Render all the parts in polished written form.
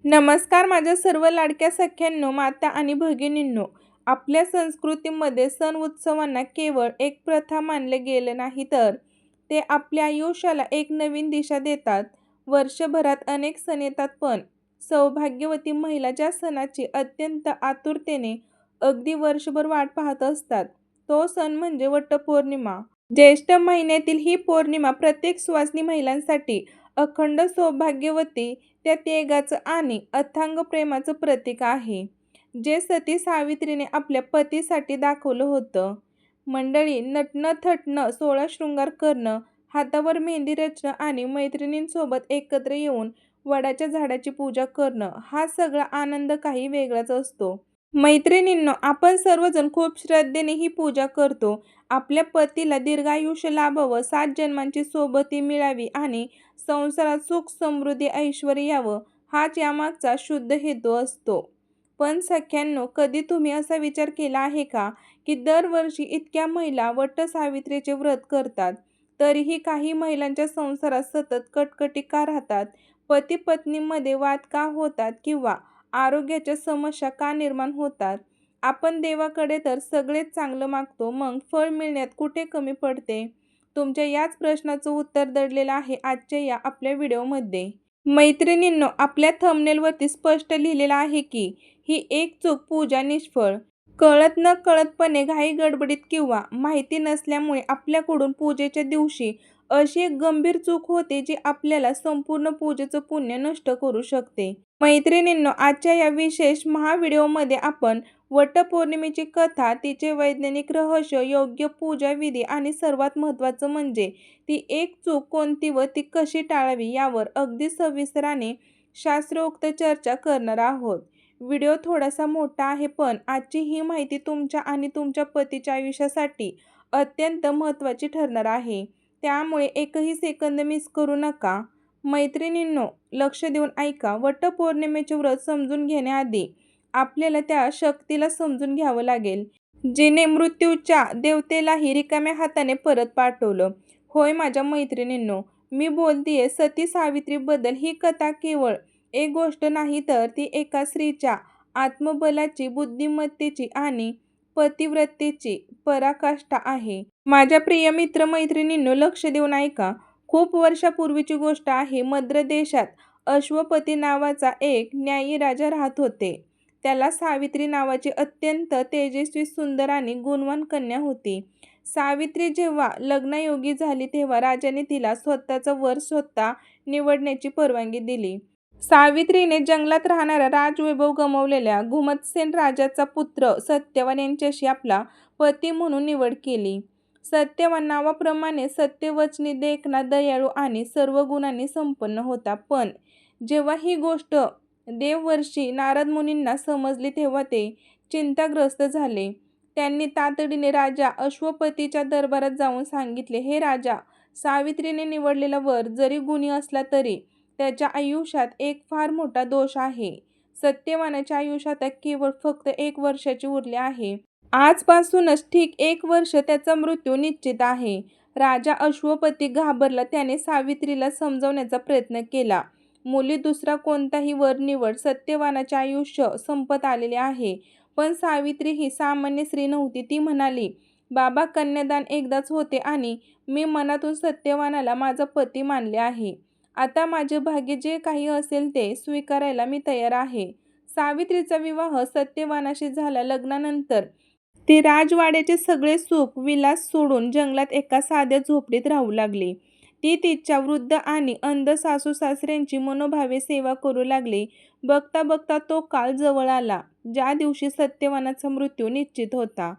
नमस्कार माझ्या सर्व लाडक्या सख्यांनो, माता आणि भगिनींनो. आपल्या संस्कृतीमध्ये सण उत्सवांना केवळ एक प्रथा मानले गेले नाही, तर ते आपल्या आयुष्याला एक नवीन दिशा देतात. वर्षभरात अनेक सण येतात, पण सौभाग्यवती महिला ज्या सणाची अत्यंत आतुरतेने अगदी वर्षभर वाट पाहत असतात, तो सण म्हणजे वटपौर्णिमा. ज्येष्ठ महिन्यातील ही पौर्णिमा प्रत्येक सुवासिनी महिलांसाठी अखंड सौभाग्यवती त्या त्यागाचं आणि अथांग प्रेमाचं प्रतीक आहे, जे सती सावित्रीने आपल्या पतीसाठी दाखवलं होतं. मंडळी, नटणं थटणं, सोळा शृंगार करणं, हातावर मेहंदी रचणं आणि मैत्रिणींसोबत एकत्र येऊन वडाच्या झाडाची पूजा करणं, हा सगळा आनंद काही वेगळाच असतो. मैत्रिणींनो, आपण सर्वजण खूप श्रद्धेने ही पूजा करतो. आपल्या पतीला दीर्घायुष्य लाभावं, 7 जन्मांची सोबती मिळावी आणि संसारात सुख समृद्धी ऐश्वर्य यावं, हाच यामागचा शुद्ध हेतू असतो. पण सख्यांनो, कधी तुम्ही असा विचार केला आहे का, की दरवर्षी इतक्या महिला वटसावित्रीचे व्रत करतात, तरीही काही महिलांच्या संसारात सतत कटकटी का राहतात? पती पत्नीमध्ये वाद का होतात किंवा आरोग्याच्या समस्या का निर्माण होतात? आपण देवाकडे तर सगळेच चांगलं मागतो, मग फळ मिळण्यात कुठे कमी पडते? तुमच्या याच प्रश्नाचं उत्तर दडलेलं आहे आजच्या या आपल्या व्हिडिओमध्ये. मैत्रिणींनो, आपल्या थंबनेलवरती स्पष्ट लिहिलेलं आहे की ही एक चूक पूजा निष्फळ. कळत न कळतपणे, घाई गडबडीत किंवा माहिती नसल्यामुळे आपल्याकडून पूजेच्या दिवशी अशी एक गंभीर चूक होते, जी आपल्याला संपूर्ण पूजेचं पुण्य नष्ट करू शकते. मैत्रिणींनो, आजच्या या विशेष व्हिडिओमध्ये आपण वटपौर्णिमेची कथा, तिचे वैज्ञानिक रहस्य, योग्य पूजा विधी आणि सर्वात महत्त्वाचं म्हणजे ती एक चूक कोणती व ती कशी टाळावी, यावर अगदी सविस्तराने शास्त्रोक्त चर्चा करणार आहोत. व्हिडिओ थोडासा मोठा आहे, पण आजची ही माहिती तुमच्या आणि तुमच्या पतीच्या आयुष्यासाठी अत्यंत महत्त्वाची ठरणार आहे. त्यामुळे एकही सेकंद मिस करू नका. मैत्रिणींनो, लक्ष देऊन ऐका. वटपौर्णिमेचे व्रत समजून घेण्याआधी आपल्याला त्या शक्तीला समजून घ्यावं लागेल, जिने मृत्यूच्या देवतेलाही रिकाम्या हाताने परत पाठवलं. होय माझ्या मैत्रिणींनो, मी बोलतीये सती सावित्रीबद्दल. ही कथा केवळ एक गोष्ट नाही, तर ती एका स्त्रीच्या आत्मबलाची, बुद्धिमत्तेची आणि पतिव्रतेची पराकाष्ठा आहे. माझ्या प्रिय मित्र मैत्रिणींनो, लक्ष देऊन ऐका. खूप वर्षापूर्वीची गोष्ट आहे. मद्र देशात अश्वपती नावाचा एक न्यायी राजा राहत होते. त्याला सावित्री नावाची अत्यंत तेजस्वी, सुंदर आणि गुणवान कन्या होती. सावित्री जेव्हा लग्नयोगी झाली, तेव्हा राजाने तिला स्वतःचा वर स्वतः निवडण्याची परवानगी दिली. सावित्रीने जंगलात राहणारा राजवैभव गमावलेल्या घुमतसेन राजाचा पुत्र सत्यवान यांच्याशी आपला पती म्हणून निवड केली. सत्यवान नावाप्रमाणे सत्यवचनी, देखणा, दयाळू आणि सर्व गुणांनी संपन्न होता. पण जेव्हा ही गोष्ट देवर्षी नारद मुनींना समजली, तेव्हा ते चिंताग्रस्त झाले. त्यांनी तातडीने राजा अश्वपतीच्या दरबारात जाऊन सांगितले, हे राजा, सावित्रीने निवडलेला वर जरी गुणी असला, तरी त्याच्या आयुष्यात एक फार मोठा दोष आहे. सत्यवानाच्या आयुष्यात केवळ फक्त 1 वर्षाची उरले आहे. आजपासूनच ठीक 1 वर्ष त्याचा मृत्यू निश्चित आहे. राजा अश्वपती घाबरला. त्याने सावित्रीला समजावण्याचा प्रयत्न केला. मुली दुसरा कोणताही वर निवड, सत्यवानाचे आयुष्य संपत आलेले आहे. पण सावित्री ही सामान्य स्त्री नव्हती. ती म्हणाली, बाबा, कन्यादान एकदाच होते आणि मी मनातून सत्यवानाला माझा पती मानले आहे. आता माझे भाग्य जे काही असेल ते स्वीकारायला मी तयार आहे. सावित्रीचा विवाह सत्यवानाशी झाला. लग्नानंतर ती राजवाड्याचे सगळे सुख विलास सोडून जंगलात एका साध्या झोपडीत राहू लागली. ती तिच्या वृद्ध आणि अंध सासू सासऱ्यांची मनोभावे सेवा करू लागली. बघता बघता तो काळ जवळ आला, ज्या दिवशी सत्यवानाचा मृत्यू निश्चित होता.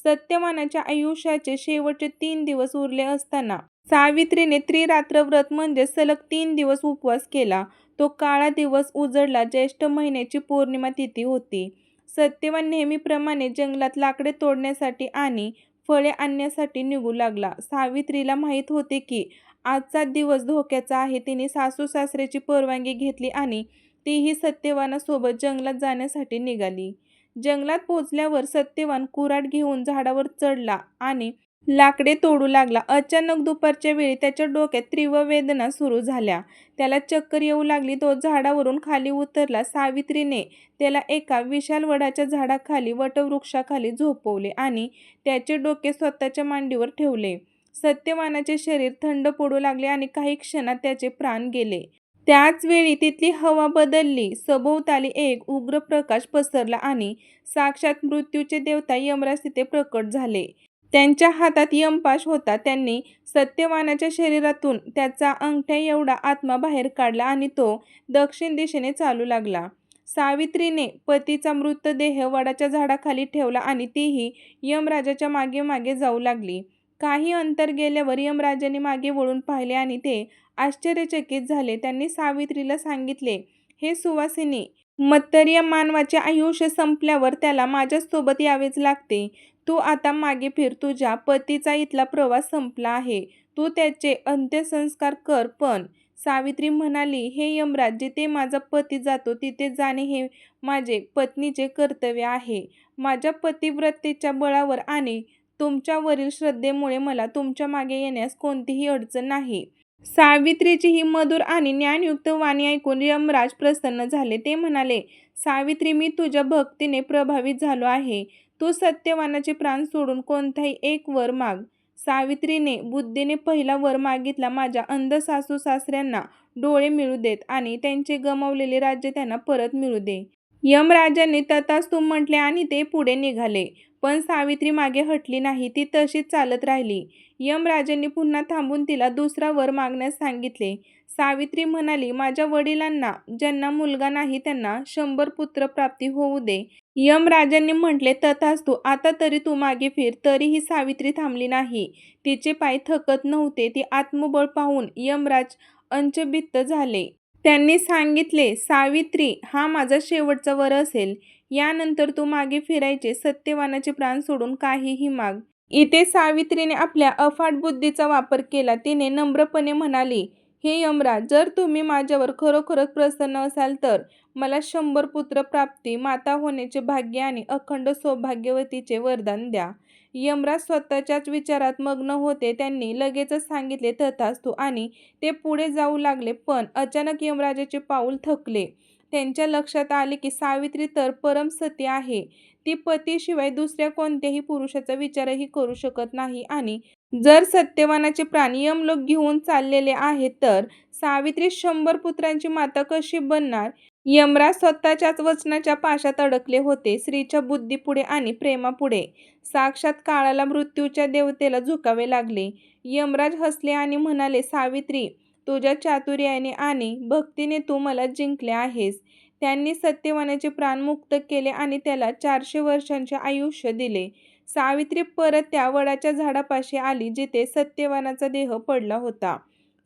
सत्यवानाच्या आयुष्याचे शेवटचे 3 दिवस उरले असताना सावित्रीने त्रिरात्र व्रत म्हणजे सलग 3 दिवस उपवास केला. तो काळा दिवस उजडला. ज्येष्ठ महिन्याची पौर्णिमा तिथी होती. सत्यवान नेहमीप्रमाणे जंगलात लाकडे तोडण्यासाठी आणि फळे आणण्यासाठी निघू लागला. सावित्रीला माहीत होते की आजचा दिवस धोक्याचा आहे. तिने सासू सासऱ्याची परवानगी घेतली आणि तीही सत्यवानासोबत जंगलात जाण्यासाठी निघाली. जंगलात पोहोचल्यावर सत्यवान कुऱ्हाड घेऊन झाडावर चढला आणि लाकडे तोडू लागला. अचानक दुपारच्या वेळी त्याच्या डोक्यात तीव्र वेदना सुरू झाल्या. त्याला चक्कर येऊ लागली. तो झाडावरून खाली उतरला. सावित्रीने त्याला एका विशाल वडाच्या झाडाखाली, वटवृक्षाखाली झोपवले आणि त्याचे डोके स्वतःच्या मांडीवर ठेवले. सत्यवानाचे शरीर थंड पडू लागले आणि काही क्षणात त्याचे प्राण गेले. त्याच वेळी तिथली हवा बदलली. सभोवताली एक उग्र प्रकाश पसरला आणि साक्षात मृत्यूचे देवता यमराज तिथे प्रकट झाले. त्यांच्या हातात यमपाश होता. त्यांनी सत्यवानाच्या शरीरातून त्याचा अंगठ्या एवढा आत्मा बाहेर काढला आणि तो दक्षिण दिशेने चालू लागला. सावित्रीने पतीचा मृतदेह वडाच्या झाडाखाली ठेवला आणि तीही यमराजाच्या मागे मागे जाऊ लागली. काही अंतर गेल्यावर यमराजाने मागे वळून पाहिले आणि ते आश्चर्यचकित झाले. त्यांनी सावित्रीला सांगितले, हे सुवासिनी, मर्त्य मानवाचे आयुष्य संपल्यावर त्याला माझ्यासोबत यावेच लागते. तू आता मागे फिर. तुझ्या पतीचा इथला प्रवास संपला आहे. तू त्याचे अंत्यसंस्कार कर. पण सावित्री म्हणाली, हे यमराज, जिथे माझा पती जातो तिथे जाणे हे माझे पत्नीचे कर्तव्य आहे. माझ्या पतिव्रतेच्या बळावर आणि तुमच्यावरील श्रद्धेमुळे मला तुमच्या मागे येण्यास कोणतीही अडचण नाही. सावित्रीची ही मधुर आणि ज्ञानयुक्त वाणी ऐकून यमराज प्रसन्न झाले. ते म्हणाले, सावित्री, मी तुझ्या भक्तीने प्रभावित झालो आहे. तू सत्यवानाचे प्राण सोडून कोणताही एक वर माग. सावित्रीने बुद्धीने पहिला वर मागितला, माझ्या अंध सासू सासऱ्यांना डोळे मिळू देत आणि त्यांचे गमावलेले राज्य त्यांना परत मिळू दे. यमराजांनी तथास्तु म्हटले आणि ते पुढे निघाले. पण सावित्री मागे हटली नाही. ती तशीच चालत राहिली. यमराजांनी पुन्हा थांबून तिला दुसरा वर मागण्यास सांगितले. सावित्री म्हणाली, माझ्या वडिलांना ज्यांना मुलगा नाही त्यांना 100 पुत्रप्राप्ती होऊ दे. यमराजांनी म्हटले, तथास्तु. आता तरी तू मागे फिर. तरीही सावित्री थांबली नाही. तिचे पाय थकत नव्हते. ती आत्मबळ पाहून यमराज अचंबित झाले. त्यांनी सांगितले, सावित्री, हा माझा शेवटचा वर असेल. यानंतर तू मागे फिरायचे. सत्यवानाचे प्राण सोडून काहीही माग. इथे सावित्रीने आपल्या अफाट बुद्धीचा वापर केला. तिने नम्रपणे म्हणाली, हे यमराज, जर तुम्ही माझ्यावर खरोखरच प्रसन्न असाल तर मला 100 पुत्र प्राप्ती, माता होण्याचे भाग्य आणि अखंड सौभाग्यवतीचे वरदान द्या. यमराज स्वतःच्याच विचारात मग्न होते. त्यांनी लगेचच सांगितले, तथास्तु, आणि ते पुढे जाऊ लागले. पण अचानक यमराजाचे पाऊल थकले. त्यांच्या लक्षात आले की सावित्री तर परमसती आहे. ती पतीशिवाय दुसऱ्या कोणत्याही पुरुषाचा विचारही करू शकत नाही आणि जर सत्यवानाचे प्राण यमलोक घेऊन चाललेले आहेत तर सावित्री 100 पुत्रांची माता कशी बनणार? यमराज स्वतःच्याच वचनाच्या पाशात अडकले होते. स्त्रीच्या बुद्धीपुढे आणि प्रेमापुढे साक्षात काळाला, मृत्यूच्या देवतेला झुकावे लागले. यमराज हसले आणि म्हणाले, सावित्री, तुझ्या चातुर्याने आणि भक्तीने तू मला जिंकले आहेस. त्यांनी सत्यवानाचे प्राण मुक्त केले आणि त्याला 400 वर्षांचे आयुष्य दिले. सावित्री परत त्या वडाच्या झाडापाशी आली जिथे सत्यवानाचा देह पडला होता.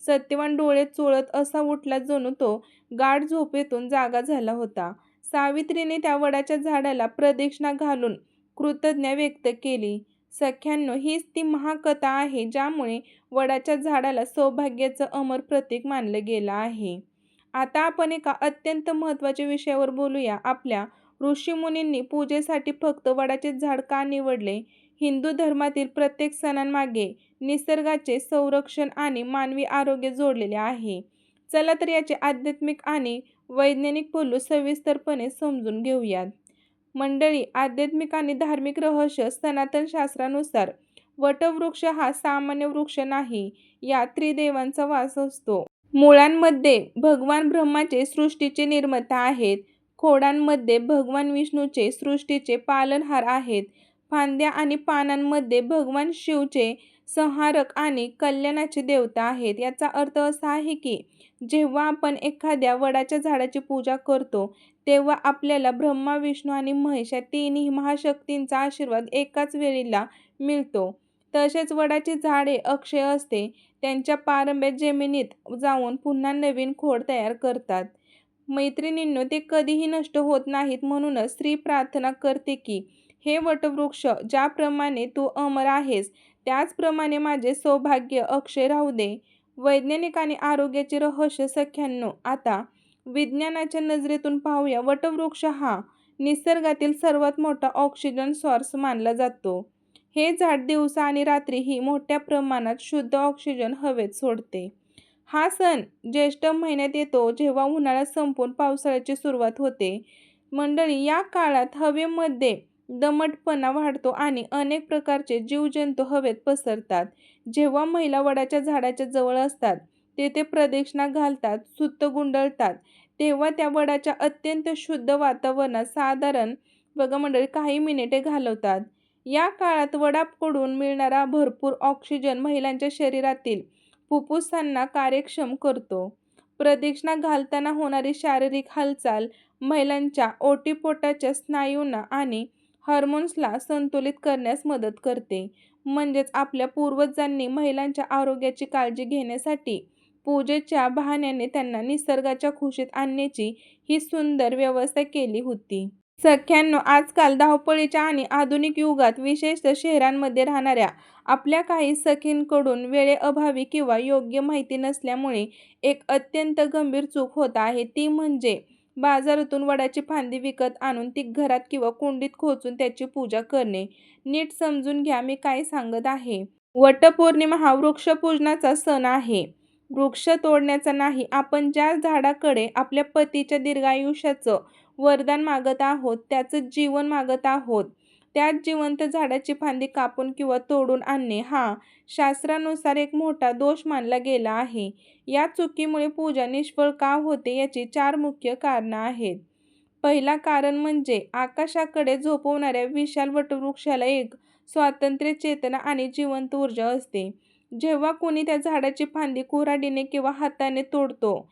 सत्यवान डोळे चोळत असा उठला जणू तो गाढ झोपेतून जागा झाला होता. सावित्रीने त्या वडाच्या झाडाला प्रदक्षिणा घालून कृतज्ञता व्यक्त केली. सख्यांनो, हीच ती महाकथा आहे ज्यामुळे वडाच्या झाडाला सौभाग्याचं अमर प्रतीक मानलं गेलं आहे. आता आपण एका अत्यंत महत्त्वाच्या विषयावर बोलूया. आपल्या ऋषीमुनींनी पूजेसाठी फक्त वडाचे झाड का निवडले? हिंदू धर्मातील प्रत्येक सणांमागे निसर्गाचे संरक्षण आणि मानवी आरोग्य जोडलेले आहे. चला तर याचे आध्यात्मिक आणि वैज्ञानिक पैलू सविस्तरपणे समजून घेऊयात. मंडळी, आध्यात्मिक आणि धार्मिक रहस्य. सनातन शास्त्रानुसार वटवृक्ष हा सामान्य वृक्ष नाही. यात त्रिदेवांचा वास असतो. मुळांमध्ये भगवान ब्रह्माचे सृष्टीचे निर्माता आहेत. खोडांमध्ये भगवान विष्णूचे सृष्टीचे पालनहार आहेत. फांद्या आणि पानांमध्ये भगवान शिवचे संहारक आणि कल्याणाचे देवता आहेत. याचा अर्थ असा आहे की जेव्हा आपण एखाद्या वडाच्या झाडाची पूजा करतो तेव्हा आपल्याला ब्रह्मा, विष्णू आणि महेश या तिन्ही महाशक्तींचा आशीर्वाद एकाच वेळेला मिळतो. तसेच वडाचे झाड हे अक्षय असते. त्यांच्या पारंब्या जमिनीत जाऊन पुन्हा नवीन खोड तयार करतात. मैत्रिणींनो, ते कधीही नष्ट होत नाहीत. म्हणूनच स्त्री प्रार्थना करते की हे वटवृक्ष, ज्याप्रमाणे तू अमर आहेस त्याचप्रमाणे माझे सौभाग्य अक्षय राहू दे. वैज्ञानिक आणि आरोग्याचे रहस्य. सख्यांनो, आता विज्ञानाच्या नजरेतून पाहूया. वटवृक्ष हा निसर्गातील सर्वात मोठा ऑक्सिजन सॉर्स मानला जातो. हे झाड दिवसा आणि रात्रीही मोठ्या प्रमाणात शुद्ध ऑक्सिजन हवेत सोडते. हा सण ज्येष्ठ महिन्यात येतो, जेव्हा उन्हाळा संपून पावसाळ्याची सुरुवात होते. मंडळी, या काळात हवेमध्ये दमटपणा वाढतो आणि अनेक प्रकारचे जीवजंतू हवेत पसरतात. जेव्हा महिला वडाच्या झाडाच्या जवळ असतात, तेथे प्रदक्षिणा घालतात, सुत गुंडळतात, तेव्हा त्या वडाच्या अत्यंत शुद्ध वातावरणात साधारण बघा मंडळी काही मिनिटे घालवतात. या काळात वडाकडून मिळणारा भरपूर ऑक्सिजन महिलांच्या शरीरातील फुफ्फुसांना कार्यक्षम करतो. प्रदक्षिणा घालताना होणारी शारीरिक हालचाल महिलांच्या ओटीपोटाच्या स्नायूंना आणि हार्मोन्सला संतुलित करण्यास मदत करते. म्हणजेच आपल्या पूर्वजांनी महिलांच्या आरोग्याची काळजी घेण्यासाठी पूजेच्या बहाण्याने त्यांना निसर्गाच्या कुशीत आणण्याची ही सुंदर व्यवस्था केली होती. सख्यांनो, आजकाल धावपळीच्या आणि आधुनिक युगात विशेषतः शहरांमध्ये राहणाऱ्या आपल्या काही सखींकडून वेळेअभावी किंवा योग्य माहिती नसल्यामुळे एक अत्यंत गंभीर चूक होत आहे. ती म्हणजे बाजारातून वडाची फांदी विकत आणून ती घरात किंवा कुंडीत खोचून त्याची पूजा करणे. नीट समजून घ्या मी काय सांगत आहे. वटपौर्णिमा हा वृक्षपूजनाचा सण आहे, वृक्ष तोडण्याचा नाही. आपण ज्या झाडाकडे आपल्या पतीच्या दीर्घायुष्याचं वरदान मागत आहोत, त्याचं जीवन मागत आहोत, त्याच जिवंत झाडाची फांदी कापून किंवा तोडून आणणे हा शास्त्रानुसार एक मोठा दोष मानला गेला आहे. या चुकीमुळे पूजा निष्फळ का होते याची 4 मुख्य कारणं आहेत. पहिला कारण म्हणजे आकाशाकडे झोपवणाऱ्या विशाल वटवृक्षाला एक स्वातंत्र्य चेतना आणि जिवंत ऊर्जा असते. जेव्हा कोणी त्या झाडाची फांदी कुऱ्हाडीने किंवा हाताने तोडतो,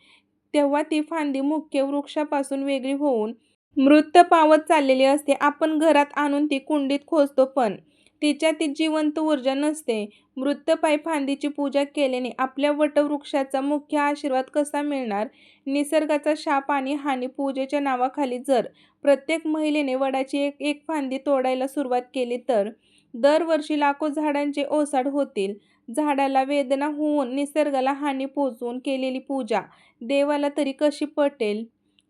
तेव्हा ती फांदी मुख्य वृक्षापासून वेगळी होऊन मृत पावत चाललेली असते. आपण घरात आणून ती कुंडीत खोचतो, पण तिच्यात ती जिवंत ऊर्जा नसते. मृतपायी फांदीची पूजा केल्याने आपल्या वटवृक्षाचा मुख्य आशीर्वाद कसा मिळणार? निसर्गाचा शाप आणि हानी. पूजेच्या नावाखाली जर प्रत्येक महिलेने वडाची एक एक फांदी तोडायला सुरुवात केली तर दरवर्षी लाखो झाडांचे ओसाड होतील. झाडाला वेदना होऊन निसर्गाला हानी पोचवून केलेली पूजा देवाला तरी कशी पटेल?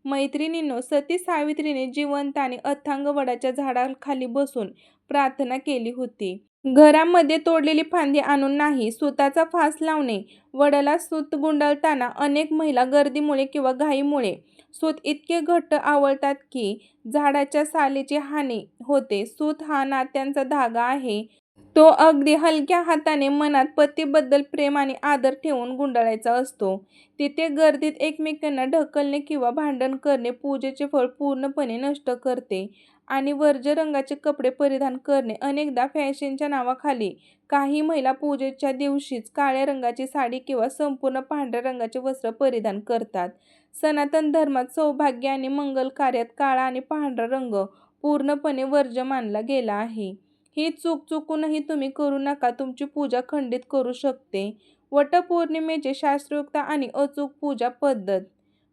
मैत्रिणींनो, सती सावित्रीने जिवंत आणि अथांग वडाच्या झाडाखाली बसून प्रार्थना केली होती. घरामध्ये तोडलेली फांदी आणून नाही, सुताचा फास लावणे. वडाला सूत गुंडाळताना अनेक महिला गर्दीमुळे किंवा घाईमुळे सूत इतके घट्ट आवळतात की झाडाच्या सालीची हानी होते. सूत हा नात्यांचा धागा आहे. तो अगदी हलक्या हाताने मनात पतीबद्दल प्रेम आणि आदर ठेवून गुंडाळायचा असतो. तिथे गर्दीत एकमेकांना ढकलणे किंवा भांडण करणे पूजेचे फळ पूर्णपणे नष्ट करते. आणि वर्ज्य रंगाचे कपडे परिधान करणे. अनेकदा फॅशनच्या नावाखाली काही महिला पूजेच्या दिवशीच काळ्या रंगाची साडी किंवा संपूर्ण पांढऱ्या रंगाचे वस्त्र परिधान करतात. सनातन धर्मात सौभाग्य आणि मंगल कार्यात काळा आणि पांढरा रंग पूर्णपणे वर्ज्य मानला गेला आहे. ही चूक चुकूनही तुम्ही करू नका, तुमची पूजा खंडित करू शकते. वटपौर्णिमेचे शास्त्रोक्त आणि अचूक पूजा पद्धत.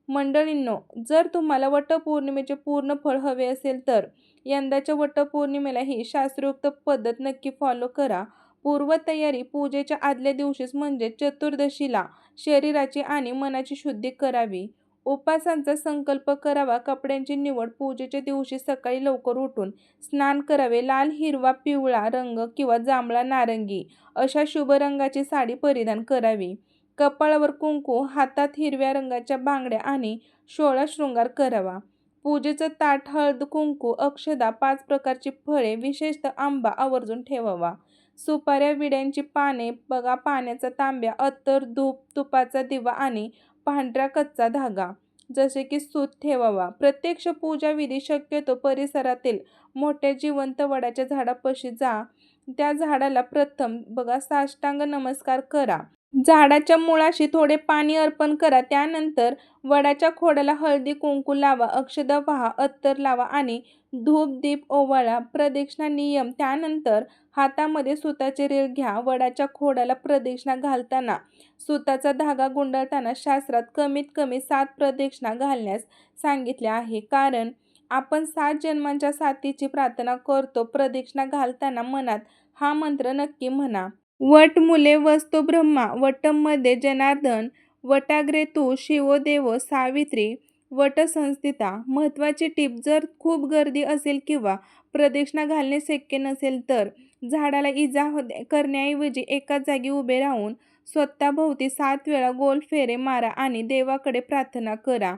मंडळींनो, जर तुम्हाला वटपौर्णिमेचे पूर्ण फळ हवे असेल तर यंदाच्या वटपौर्णिमेला ही शास्त्रोक्त पद्धत नक्की फॉलो करा. पूर्वतयारी. पूजेच्या आदल्या दिवशीच म्हणजे चतुर्दशीला शरीराची आणि मनाची शुद्धी करावी. उपासांचा संकल्प करावा. कपड्यांची निवड. पूजेच्या दिवशी सकाळी लवकर उठून स्नान करावे. लाल, हिरवा, पिवळा रंग किंवा जांभळा, नारंगी अशा शुभ रंगाची साडी परिधान करावी. कपाळावर कुंकू, हातात हिरव्या रंगाच्या बांगड्या आणि 16 शृंगार करावा. पूजेचं ताट, हळद, कुंकू, अक्षदा, 5 प्रकारची फळे, विशेषतः आंबा आवर्जून ठेवावा. सुपाऱ्या, विड्यांची पाने बघा, पाण्याचा तांब्या, अत्तर, धूप, तुपाचा दिवा आणि पांढरा कच्चा धागा जसे की सूत ठेवावा. प्रत्यक्ष पूजा विधी. शक्यतो परिसरातील मोठ्या जिवंत वडाच्या झाडापाशी जा. त्या झाडाला प्रथम बघा साष्टांग नमस्कार करा. झाडाच्या मुळाशी थोडे पाणी अर्पण करा. त्यानंतर वडाच्या खोडाला हळदी कुंकू लावा, अक्षदा वाहा, अत्तर लावा आणि धूप दीप ओवाळा. प्रदक्षिणा नियम. त्यानंतर हातामध्ये सुताचे रीळ घ्या. वडाच्या खोडाला प्रदक्षिणा घालताना सुताचा धागा गुंडाळताना शास्त्रात कमीत कमी 7 प्रदक्षिणा घालण्यास सांगितले आहे, कारण आपण 7 जन्मांच्या साथीची प्रार्थना करतो. प्रदक्षिणा घालताना मनात हा मंत्र नक्की म्हणा. वट मूले वसतो ब्रह्मा, वटमध्ये जनार्दन, वटाग्रे तू शिवो देवो सावित्री, वट संस्थिता. महत्त्वाची टीप. जर खूप गर्दी असेल किंवा प्रदक्षिणा घालणे शक्य नसेल तर झाडाला इजा करण्याऐवजी एकाच जागी उभे राहून स्वतःभोवती 7 वेळा गोल फेरे मारा आणि देवाकडे प्रार्थना करा.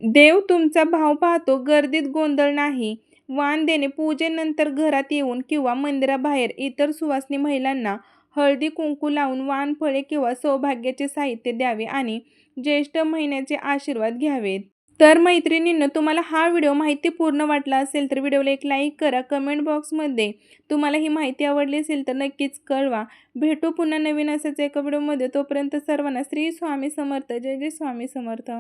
देव तुमचा भाव पाहतो, गर्दीत गोंधळ नाही. वाण देणे: पूजेनंतर घरात येऊन किंवा मंदिराबाहेर इतर सुवासिनी महिलांना हळदी-कुंकू लावून वाण, फळे किंवा सौभाग्याचे साहित्य द्यावे आणि ज्येष्ठ महिन्याचे आशीर्वाद घ्यावेत. तर मैत्रिणींनो, तुम्हाला हा व्हिडिओ माहितीपूर्ण वाटला असेल तर व्हिडिओला एक लाईक करा. कमेंट बॉक्समध्ये तुम्हाला ही माहिती आवडली असेल तर नक्कीच कळवा. भेटू पुन्हा नवीन असाच एका व्हिडिओमध्ये. तोपर्यंत सर्वांना श्री स्वामी समर्थ. जय जय स्वामी समर्थ.